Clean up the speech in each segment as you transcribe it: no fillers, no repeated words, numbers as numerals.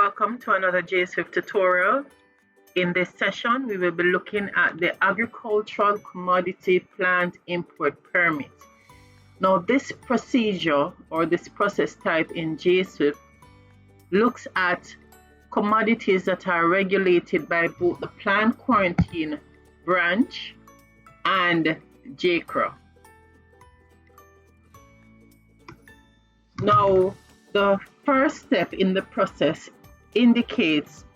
Welcome to another JSWIFT tutorial. In this session, we will be looking at the agricultural commodity plant import permit. Now, this procedure or this process type in JSWIFT looks at commodities that are regulated by both the Plant Quarantine branch and JACRA. Now, the first step in the process indicates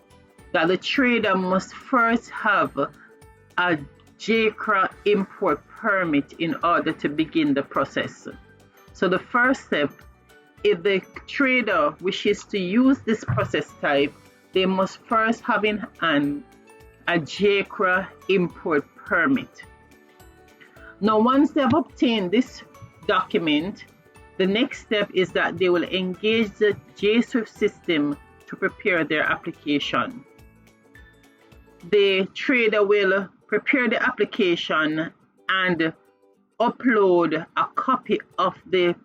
that the trader must first have a JACRA import permit in order to begin the process. So the first step, if the trader wishes to use this process type, they must first have in hand a JACRA import permit. Now, once they have obtained this document, the next step is that they will engage the JSWIFT system to prepare their application. The trader will prepare the application and upload a copy of the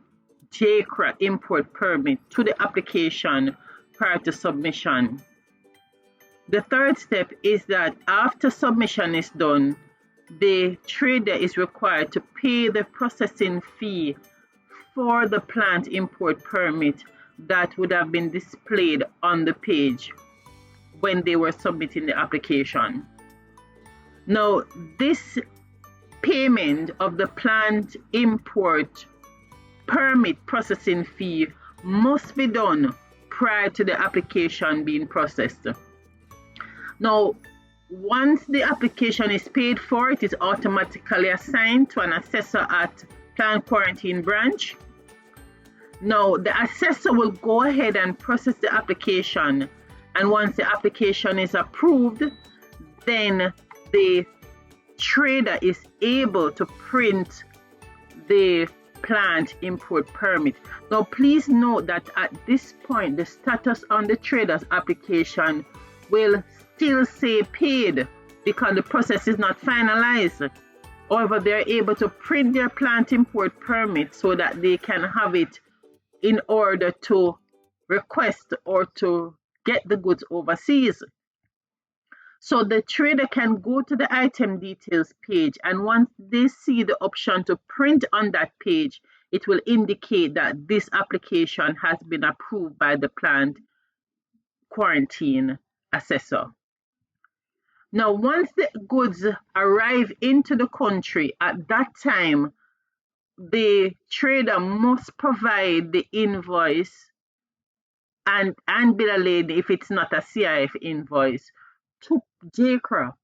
JACRA import permit to the application prior to submission. The third step is that after submission is done, the trader is required to pay the processing fee for the plant import permit that would have been displayed on the page when they were submitting the application. Now, this payment of the plant import permit processing fee must be done prior to the application being processed. Now, once the application is paid for, it is automatically assigned to an assessor at Plant Quarantine branch. Now, the assessor will go ahead and process the application, and once the application is approved, then the trader is able to print the plant import permit. Now, please note that at this point, the status on the trader's application will still say paid because the process is not finalized. However, they're able to print their plant import permit so that they can have it in order to request or to get the goods overseas. So the trader can go to the item details page, and once they see the option to print on that page, it will indicate that this application has been approved by the plant quarantine assessor. Now, once the goods arrive into the country, at that time, the trader must provide the invoice and bill of lading if it's not a CIF invoice to JACRA.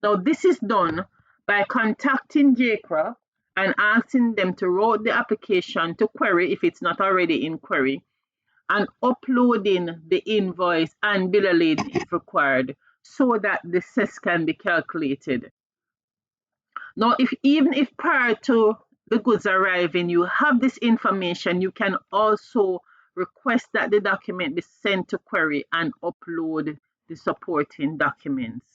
Now, this is done by contacting JACRA and asking them to route the application to query if it's not already in query, and uploading the invoice and bill of lading if required so that the cess can be calculated. Now, even if prior to the goods arriving, you have this information, you can also request that the document be sent to query and upload the supporting documents.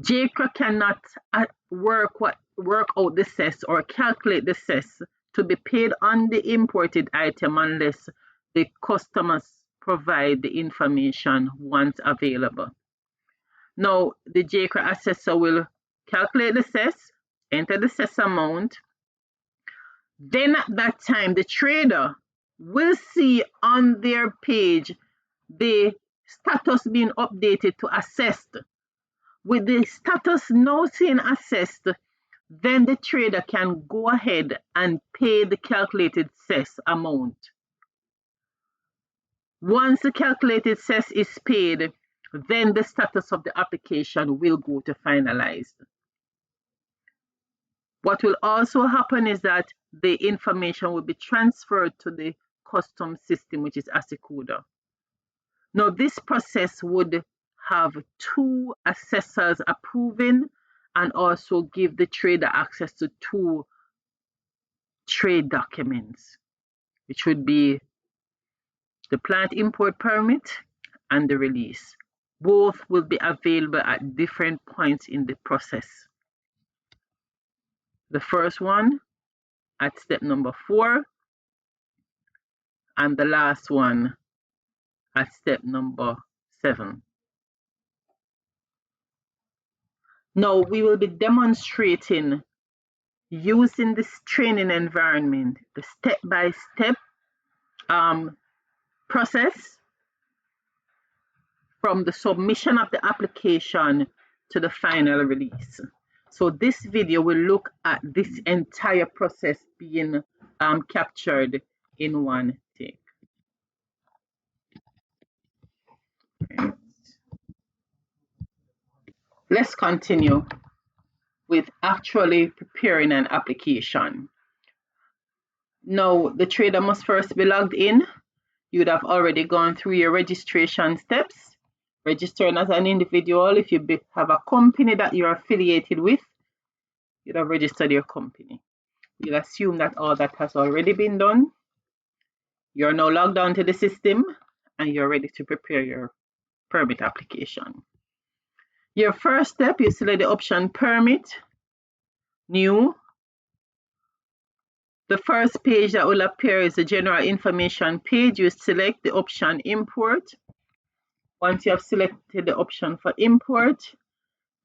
JACRA cannot work out the cess or calculate the cess to be paid on the imported item unless the customers provide the information once available. Now, the JACRA assessor will calculate the cess, enter the cess amount. Then at that time, the trader will see on their page the status being updated to assessed. With the status now saying assessed, then the trader can go ahead and pay the calculated cess amount. Once the calculated cess is paid, then the status of the application will go to finalized. What will also happen is that the information will be transferred to the custom system, which is Asicuda. Now, this process would have two assessors approving and also give the trader access to two trade documents, which would be the plant import permit and the release. Both will be available at different points in the process. The first one at step number 4, and the last one at step number 7. Now we will be demonstrating using this training environment the step-by-step process from the submission of the application to the final release. So this video will look at this entire process being captured in one take. Okay. Let's continue with actually preparing an application. Now, the trader must first be logged in. You'd have already gone through your registration steps. Registering as an individual, if you have a company that you're affiliated with, you'd have registered your company. You'll assume that all that has already been done. You're now logged onto the system and you're ready to prepare your permit application. Your first step, you select the option Permit, New. The first page that will appear is the general information page. You select the option Import. Once you have selected the option for import,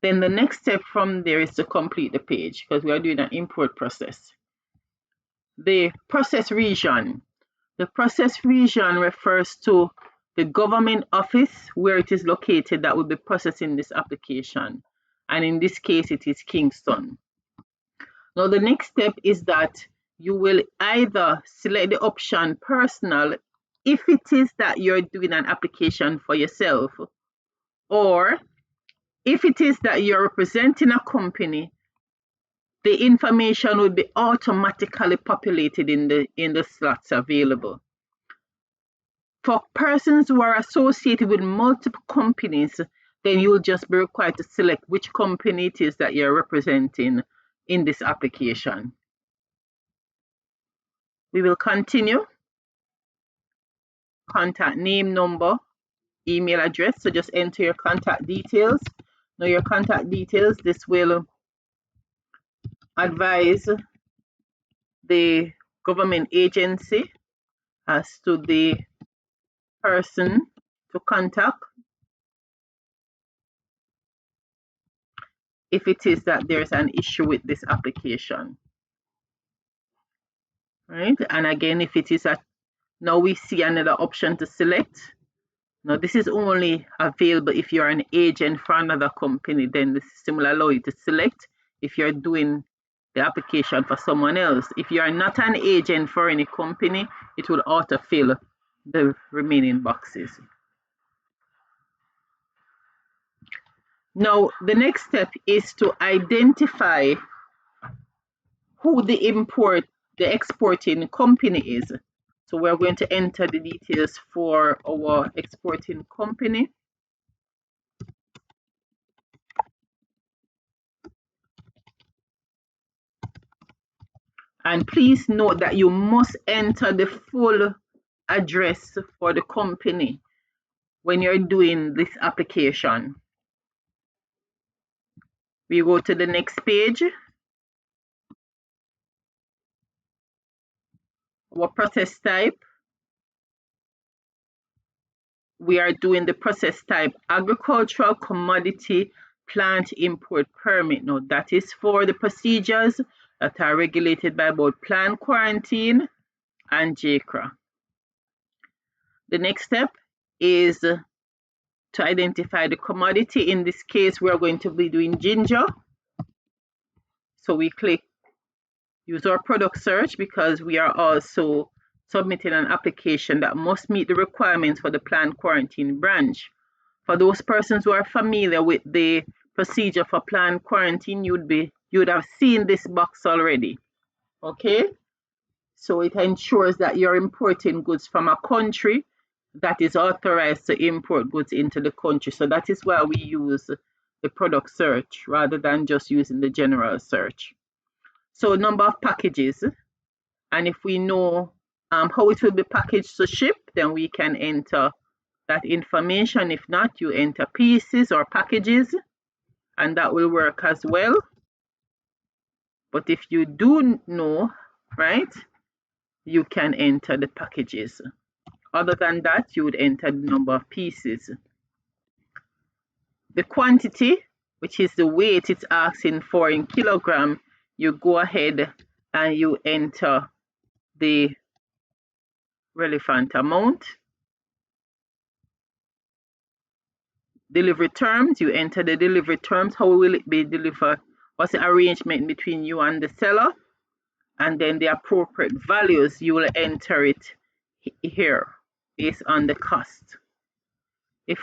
then the next step from there is to complete the page because we are doing an import process. The process region. The process region refers to the government office where it is located that will be processing this application. And in this case, it is Kingston. Now, the next step is that you will either select the option Personal if it is that you're doing an application for yourself, or if it is that you're representing a company, the information will be automatically populated in the slots available. For persons who are associated with multiple companies, then you'll just be required to select which company it is that you're representing in this application. We will continue. Contact name, number, email address. So just enter your contact details. Now your contact details, this will advise the government agency as to the person to contact if it is that there's an issue with this application. Right? And again, if it is now we see another option to select. Now this is only available if you're an agent for another company, then the system will allow you to select if you're doing the application for someone else. If you are not an agent for any company, it will autofill the remaining boxes. Now, the next step is to identify who the exporting company is. So we're going to enter the details for our exporting company. And please note that you must enter the full address for the company when you're doing this application. We go to the next page. Our process type. We are doing the process type agricultural commodity plant import permit. Now that is for the procedures that are regulated by both Plant Quarantine and JACRA. The next step is to identify the commodity. In this case, we are going to be doing ginger. So we click use our product search because we are also submitting an application that must meet the requirements for the Plant Quarantine branch. For those persons who are familiar with the procedure for Plant Quarantine, you would have seen this box already. Okay, so it ensures that you're importing goods from a country that is authorized to import goods into the country. So that is why we use the product search rather than just using the general search. So number of packages, and if we know how it will be packaged to ship, then we can enter that information. If not, you enter pieces or packages, and that will work as well. But if you do know, right, you can enter the packages Other than that, you would enter the number of pieces. The quantity, which is the weight it's asking for in kilogram, you go ahead and you enter the relevant amount. Delivery terms, you enter the delivery terms. How will it be delivered? What's the arrangement between you and the seller? And then the appropriate values, you will enter it here based on the cost. If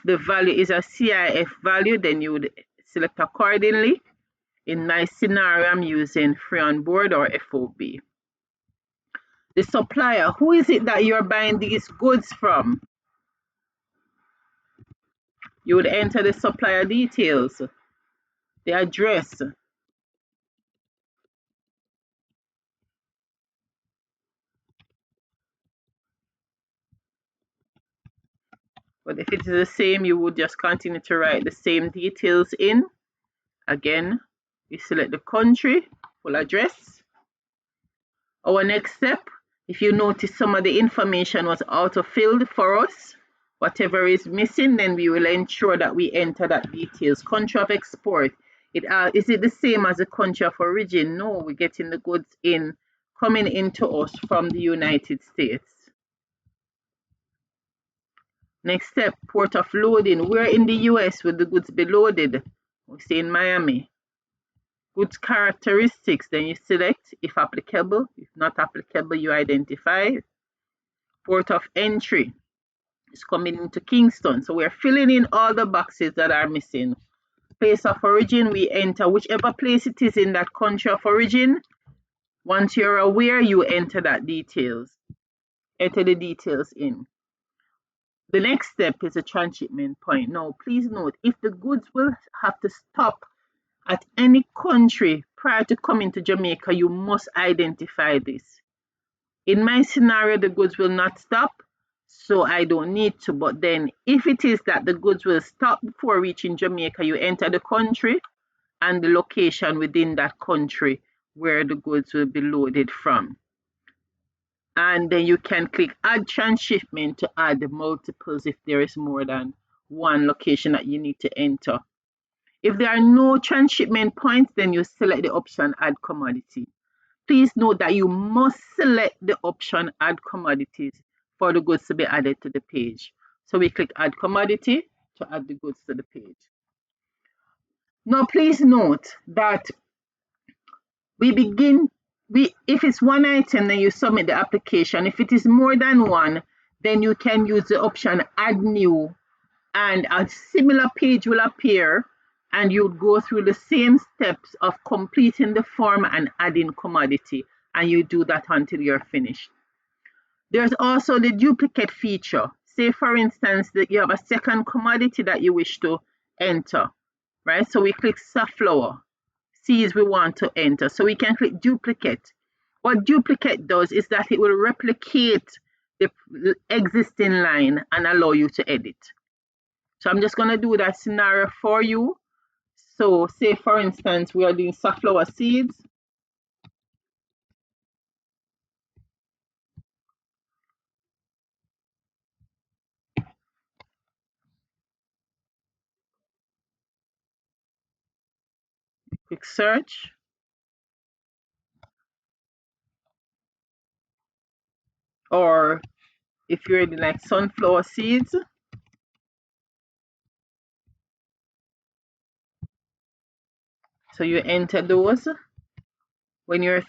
the value is a CIF value, then you would select accordingly. In my scenario, I'm using free on board or FOB. The supplier, who is it that you're buying these goods from? You would enter the supplier details, the address. But if it is the same, you would just continue to write the same details in. Again, you select the country, full address. Our next step, if you notice some of the information was auto-filled for us, whatever is missing, then we will ensure that we enter that details. Country of export, is it the same as the country of origin? No, we're getting the goods coming into us from the United States. Next step, port of loading. Where in the US will the goods be loaded? We say in Miami. Goods characteristics, then you select if applicable. If not applicable, you identify. Port of entry is coming into Kingston. So we're filling in all the boxes that are missing. Place of origin, we enter whichever place it is in that country of origin. Once you're aware, you enter that details. Enter the details in. The next step is a transshipment point. Now, please note, if the goods will have to stop at any country prior to coming to Jamaica, you must identify this. In my scenario, the goods will not stop, so I don't need to. But then if it is that the goods will stop before reaching Jamaica, you enter the country and the location within that country where the goods will be loaded from. And then you can click add transshipment to add multiples if there is more than one location that you need to enter. If there are no transshipment points, then you select the option add commodity. Please note that you must select the option add commodities for the goods to be added to the page. So we click add commodity to add the goods to the page. Now please note that if it's one item, then you submit the application. If it is more than one, then you can use the option add new, and a similar page will appear, and you'd go through the same steps of completing the form and adding commodity, and you do that until you're finished. There's also the duplicate feature. Say for instance that you have a second commodity that you wish to enter, right? So we click safflower. Seeds we want to enter. So we can click duplicate. What duplicate does is that it will replicate the existing line and allow you to edit. So I'm just going to do that scenario for you. So say for instance we are doing safflower seeds. Quick search. Or if you're doing like sunflower seeds, so you enter those. When you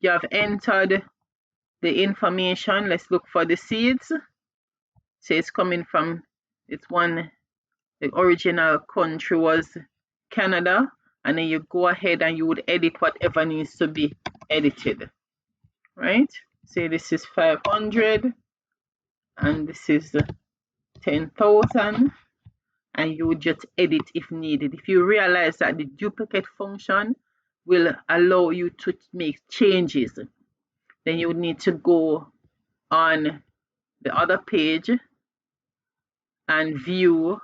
have entered the information, let's look for the seeds. So it's coming from, the original country was Canada, and then you go ahead and you would edit whatever needs to be edited, right? Say this is 500 and this is 10,000, and you would just edit if needed. If you realize that the duplicate function will allow you to make changes, then you would need to go on the other page and view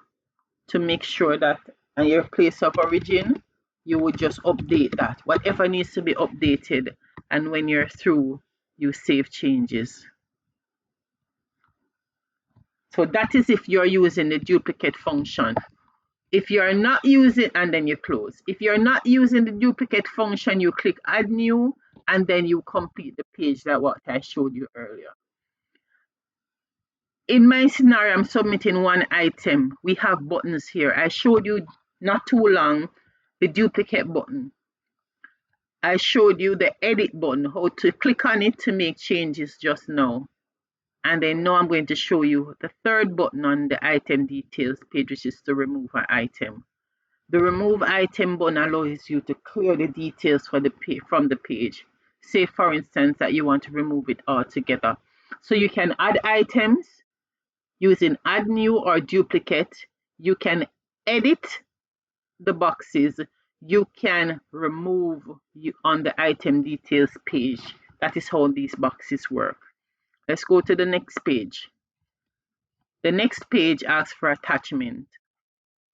to make sure that on your place of origin, you would just update that, whatever needs to be updated, and when you're through, you save changes. So that is if you're using the duplicate function. If you're not using, and then you close. If you're not using the duplicate function, you click add new, and then you complete the page that what I showed you earlier. In my scenario, I'm submitting one item. We have buttons here. I showed you not too long the duplicate button. I showed you the edit button, how to click on it to make changes just now. And then now I'm going to show you the third button on the item details page, which is to remove an item. The remove item button allows you to clear the details for from the page. Say, for instance, that you want to remove it altogether. So you can add items using add new or duplicate. You can edit the boxes. You can remove on the item details page. That is how these boxes work. Let's go to the next page. The next page asks for attachment.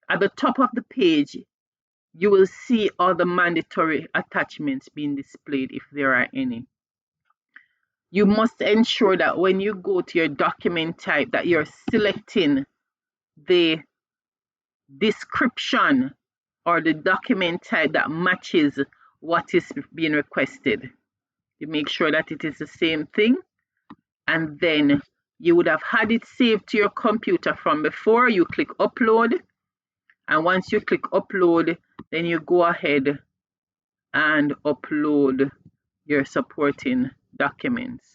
At the top of the page, you will see all the mandatory attachments being displayed if there are any. You must ensure that when you go to your document type that you're selecting the description or the document type that matches what is being requested. You make sure that it is the same thing, and then you would have had it saved to your computer from before. You click upload, and once you click upload, then you go ahead and upload your supporting documents,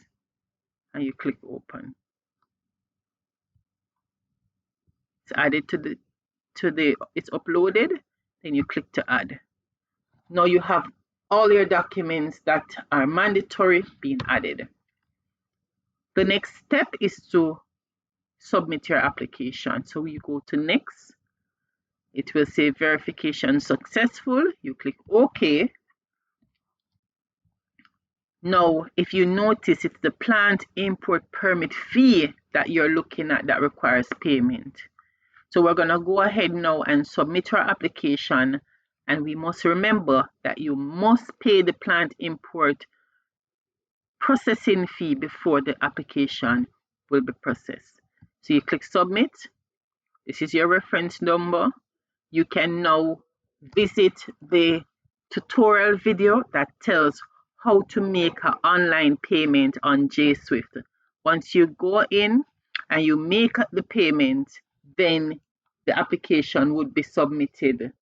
and you click open. It's added it's uploaded, then you click to add. Now you have all your documents that are mandatory being added. The next step is to submit your application. So you go to next. It will say verification successful. You click OK. Now, if you notice, it's the plant import permit fee that you're looking at that requires payment. So we're going to go ahead now and submit our application. And we must remember that you must pay the plant import processing fee before the application will be processed. So you click submit. This is your reference number. You can now visit the tutorial video that tells how to make an online payment on JSWIFT. Once you go in and you make the payment, then the application would be submitted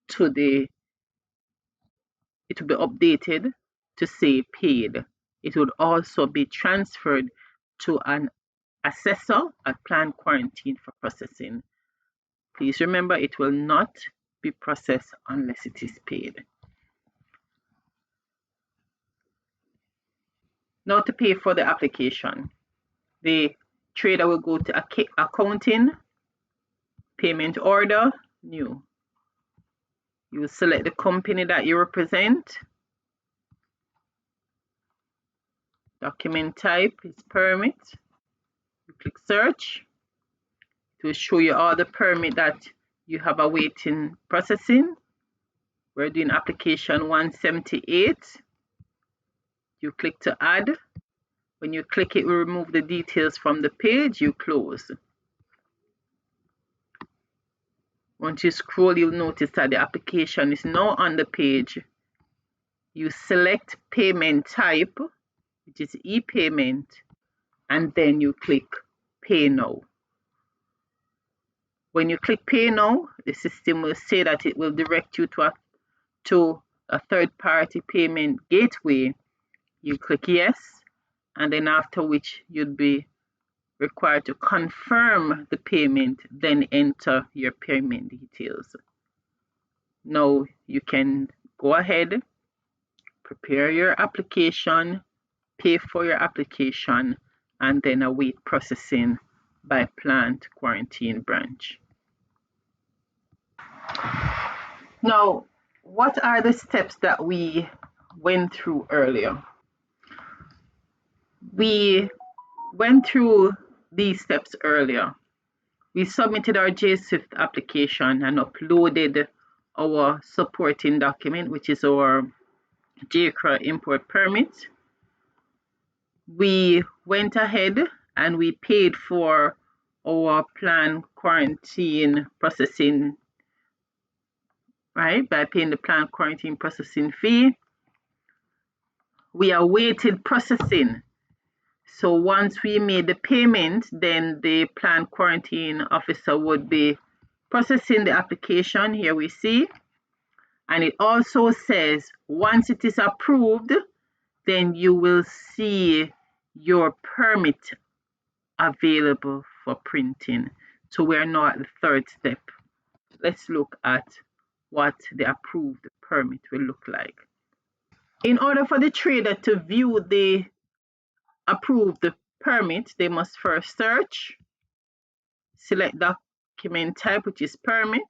to it will be updated to say paid. It would also be transferred to an assessor at Plant Quarantine for processing. Please remember, it will not be processed unless it is paid. Now to pay for the application, the trader will go to accounting, payment order, new. You will select the company that you represent. Document type is permit. You click search. It will show you all the permit that you have awaiting processing. We're doing application 178. You click to add. When you click it will remove the details from the page. You close. Once you scroll, you'll notice that the application is now on the page. You select payment type, which is e-payment, and then you click pay now. When you click pay now, the system will say that it will direct you to a third-party payment gateway. You click yes, and then after which you'd be required to confirm the payment, then enter your payment details. Now you can go ahead, prepare your application, pay for your application, and then await processing by Plant Quarantine branch. Now, what are the steps that we went through earlier? We went through these steps earlier. We submitted our JSWIFT application and uploaded our supporting document, which is our JACRA import permit. We went ahead and we paid for our plant quarantine processing, right, by paying the plant quarantine processing fee. We awaited processing. So once we made the payment, then the plant quarantine officer would be processing the application. Here we see. And it also says once it is approved, then you will see your permit available for printing. So we're now at the third step. Let's look at what the approved permit will look like. In order for the trader to view the approved permit, they must first search, select document type, which is permit.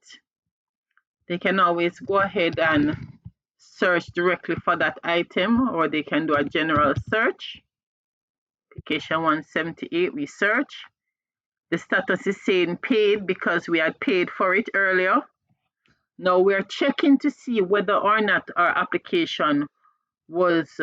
They can always go ahead and search directly for that item, or they can do a general search. Application 178, we search. The status is saying paid because we had paid for it earlier. Now we're checking to see whether or not our application was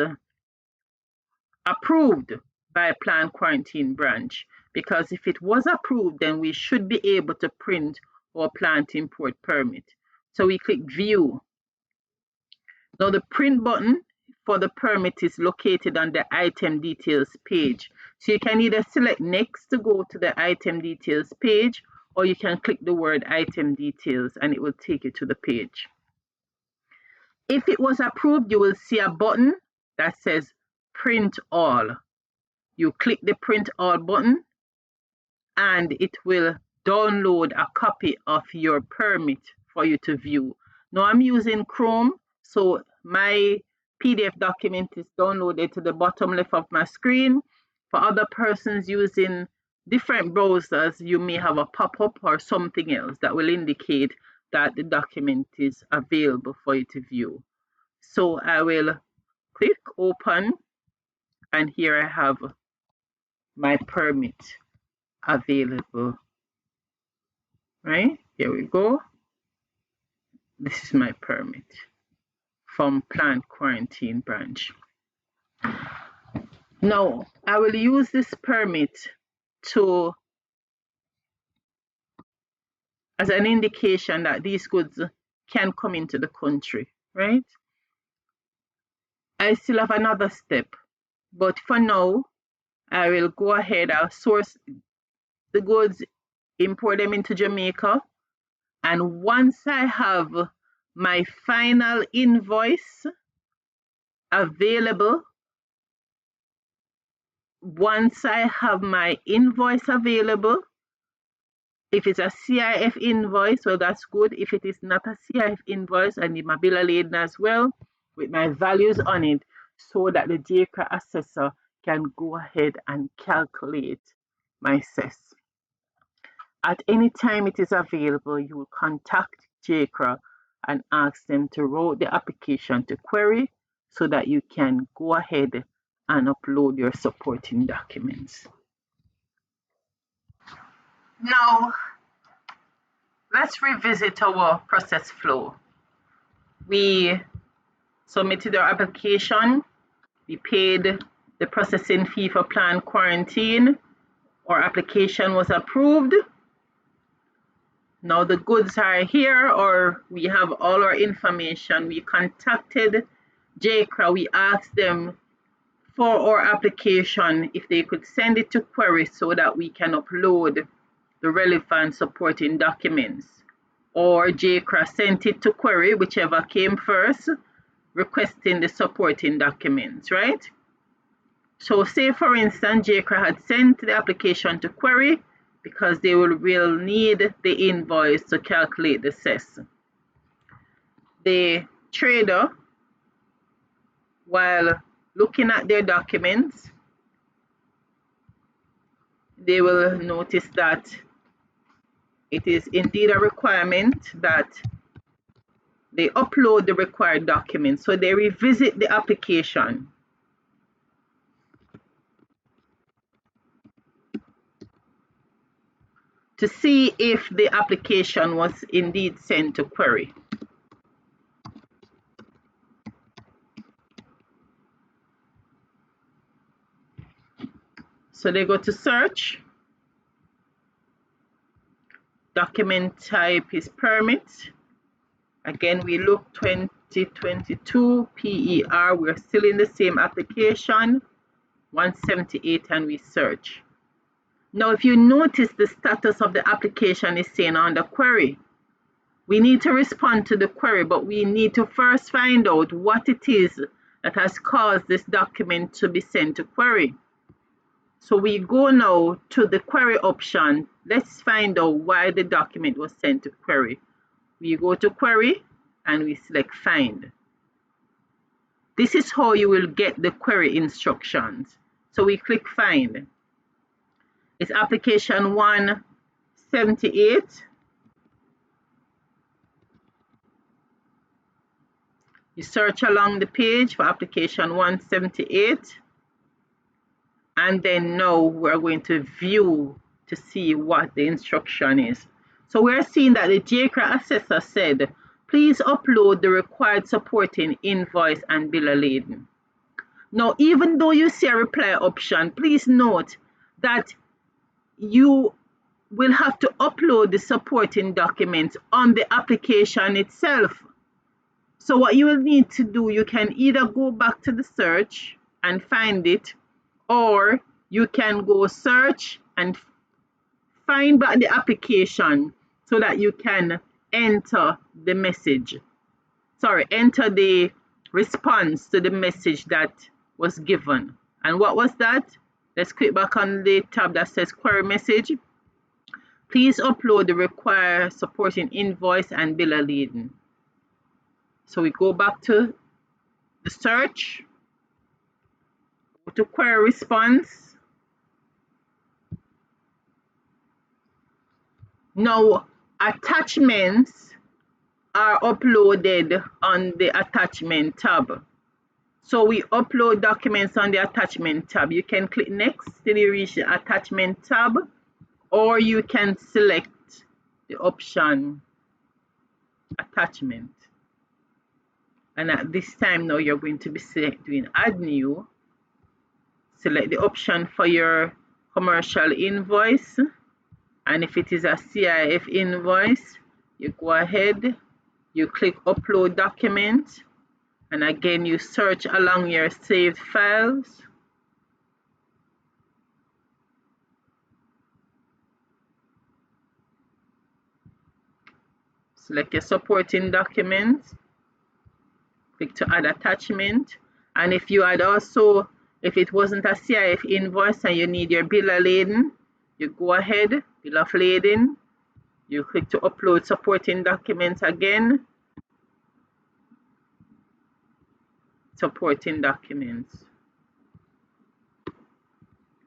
approved by Plant Quarantine branch, because if it was approved, then we should be able to print our plant import permit. So we click view. Now the print button for the permit is located on the item details page. So you can either select next to go to the item details page, or you can click the word item details and it will take you to the page. If it was approved, you will see a button that says print all. You click the print all button and it will download a copy of your permit for you to view. Now I'm using Chrome, so my PDF document is downloaded to the bottom left of my screen. For other persons using different browsers, you may have a pop-up or something else that will indicate that the document is available for you to view. So I will click open, and here I have my permit available. Right, here we go. This is my permit from Plant Quarantine branch. Now, I will use this permit as an indication that these goods can come into the country, right? I still have another step, but for now, I will go ahead, I'll source the goods, import them into Jamaica, and once I have my final invoice available, if it's a CIF invoice, well, that's good. If it is not a CIF invoice, I need my bill of lading as well with my values on it, so that the JACRA assessor can go ahead and calculate my cess. At any time it is available, you will contact JACRA and ask them to route the application to query so that you can go ahead and upload your supporting documents. Now, let's revisit our process flow. We submitted our application, we paid the processing fee for plant quarantine, our application was approved. Now the goods are here, or we have all our information. We contacted JACRA, we asked them for our application if they could send it to query so that we can upload the relevant supporting documents, or JACRA sent it to query, whichever came first, requesting the supporting documents, right? So say for instance, JACRA had sent the application to query because they will need the invoice to calculate the cess. The trader, while looking at their documents, they will notice that it is indeed a requirement that they upload the required documents. So they revisit the application. To see if the application was indeed sent to query. So they go to search. Document type is permit. Again, we look 2022 PER. We're still in the same application, 178, and we search. Now, if you notice, the status of the application is saying under query. We need to respond to the query, but we need to first find out what it is that has caused this document to be sent to query. So we go now to the query option. Let's find out why the document was sent to query. We go to query and we select find. This is how you will get the query instructions. So we click find. It's application 178. You search along the page for application 178. And then now we're going to view to see what the instruction is. So we're seeing that the JACRA assessor said, please upload the required supporting invoice and bill of lading. Now, even though you see a reply option, please note that you will have to upload the supporting documents on the application itself. So what you will need to do, you can either go back to the search and find it, or you can go search and find back the application so that you can enter the message. Enter the response to the message that was given. And what was that? Let's click back on the tab that says query message. Please upload the required supporting invoice and bill of lading. So we go back to the search, go to query response. Now, attachments are uploaded on the attachment tab. So we upload documents on the attachment tab. You can click next till you reach the attachment tab, or you can select the option attachment. And at this time now, you're going to be doing add new. Select the option for your commercial invoice. And if it is a CIF invoice, you go ahead, you click upload document. And again, you search along your saved files. Select your supporting documents. Click to add attachment. And if you had also, if it wasn't a CIF invoice and you need your bill of lading, you go ahead, bill of lading. You click to upload supporting documents again. Supporting documents.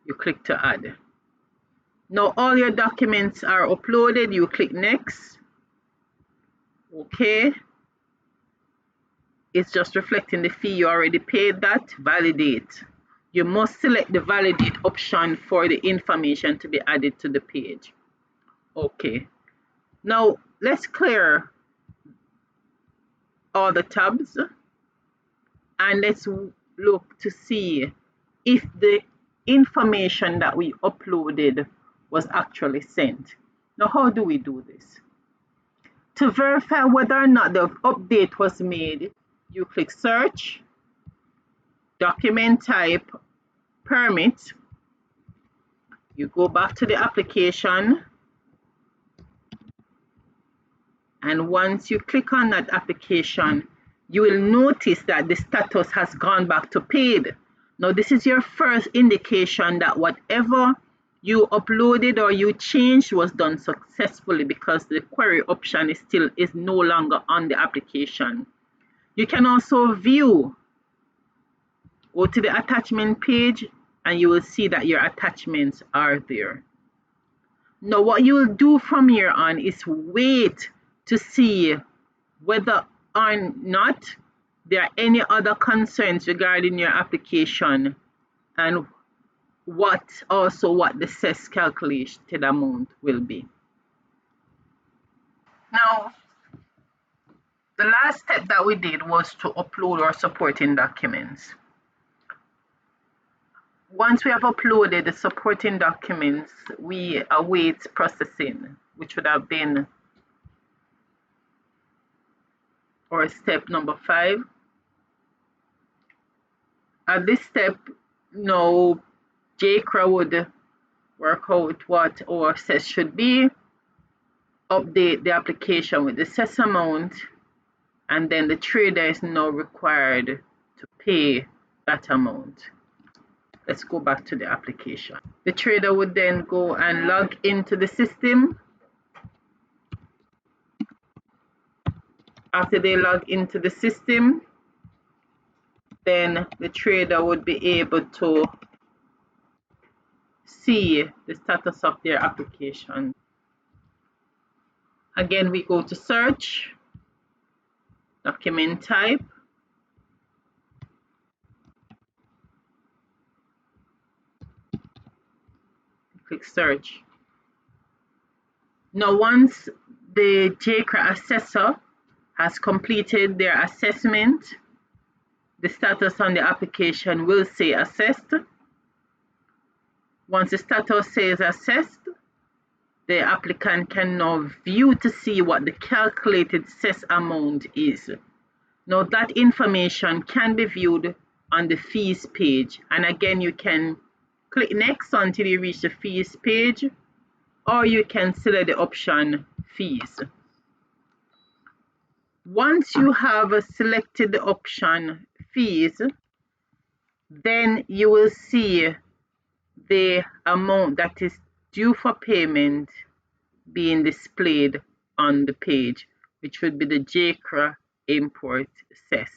You click to add. Now all your documents are uploaded. You click next. Okay. It's just reflecting the fee you already paid. That validate. You must select the validate option for the information to be added to the page. Okay. Now let's clear all the tabs. And let's look to see if the information that we uploaded was actually sent. Now, how do we do this? To verify whether or not the update was made, you click search, document type, permit. You go back to the application. And once you click on that application, you will notice that the status has gone back to paid. Now, this is your first indication that whatever you uploaded or you changed was done successfully, because the query option is no longer on the application. You can also view. Go to the attachment page and you will see that your attachments are there. Now, what you will do from here on is wait to see whether or not there are any other concerns regarding your application, and what the cess calculated amount will be. Now, the last step that we did was to upload our supporting documents. Once we have uploaded the supporting documents, we await processing, which would have been our step number 5. At this step, now JACRA would work out what our cess should be, update the application with the cess amount, and then the trader is now required to pay that amount. Let's go back to the application. The trader would then go and log into the system. After they log into the system, then the trader would be able to see the status of their application. Again, we go to search, document type, click search. Now, once the JACRA assessor has completed their assessment, the status on the application will say assessed. Once the status says assessed, the applicant can now view to see what the calculated cess amount is. Now that information can be viewed on the fees page, and again you can click next until you reach the fees page, or you can select the option fees. Once you have selected the option fees, then you will see the amount that is due for payment being displayed on the page, which would be the JACRA import cess.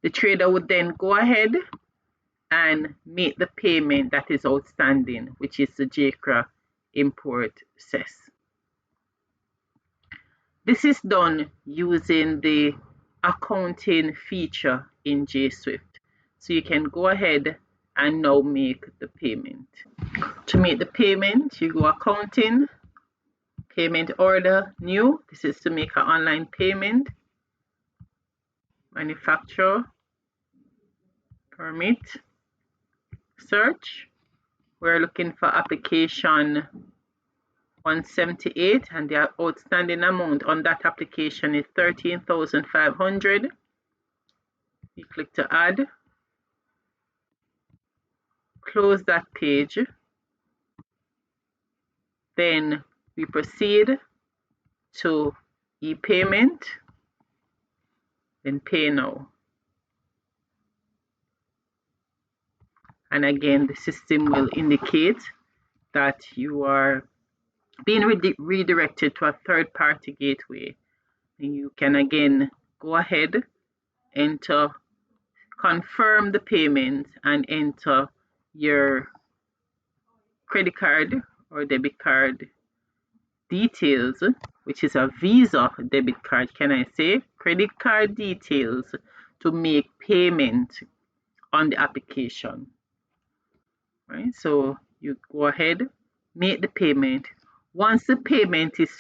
The trader would then go ahead and make the payment that is outstanding, which is the JACRA import cess. This is done using the accounting feature in JSWIFT. So you can go ahead and now make the payment. To make the payment, you go accounting, payment order, new. This is to make an online payment. Manufacturer, permit, search. We're looking for application 178, and the outstanding amount on that application is 13,500. We click to add, close that page, then we proceed to e-payment, then pay now. And again, the system will indicate that you are being redirected to a third-party gateway. And you can again go ahead, enter, confirm the payment, and enter your credit card or debit card details, which is a Visa debit card, can I say, credit card details to make payment on the application. Right, so you go ahead, make the payment. Once the payment is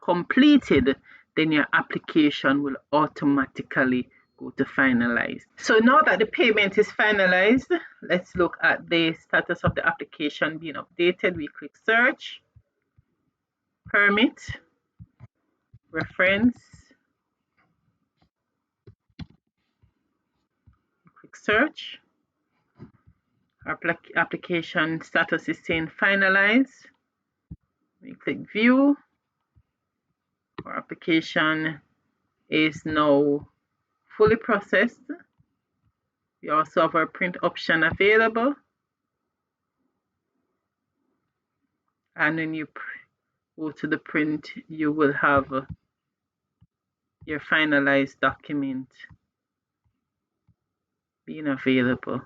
completed, then your application will automatically go to finalize. So now that the payment is finalized, let's look at the status of the application being updated. We click search, permit, reference, click search. Our application status is saying finalize. We click view. Our application is now fully processed. We also have our print option available. And when you go to the print, you will have your finalized document being available.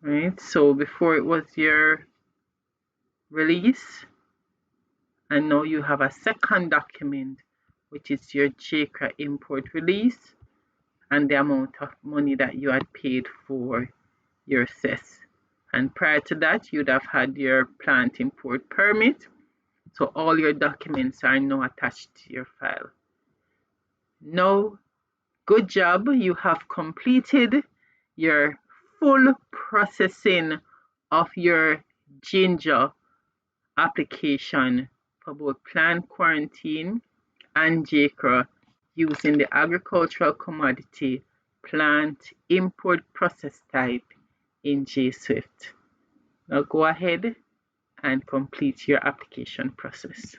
Right, so before it was your release, and now you have a second document, which is your JACRA import release and the amount of money that you had paid for your cess. And prior to that, you'd have had your plant import permit. So all your documents are now attached to your file. Now, good job, you have completed your full processing of your ginger application for both plant quarantine and JACRA using the agricultural commodity plant import process type in JSWIFT. Now go ahead and complete your application process.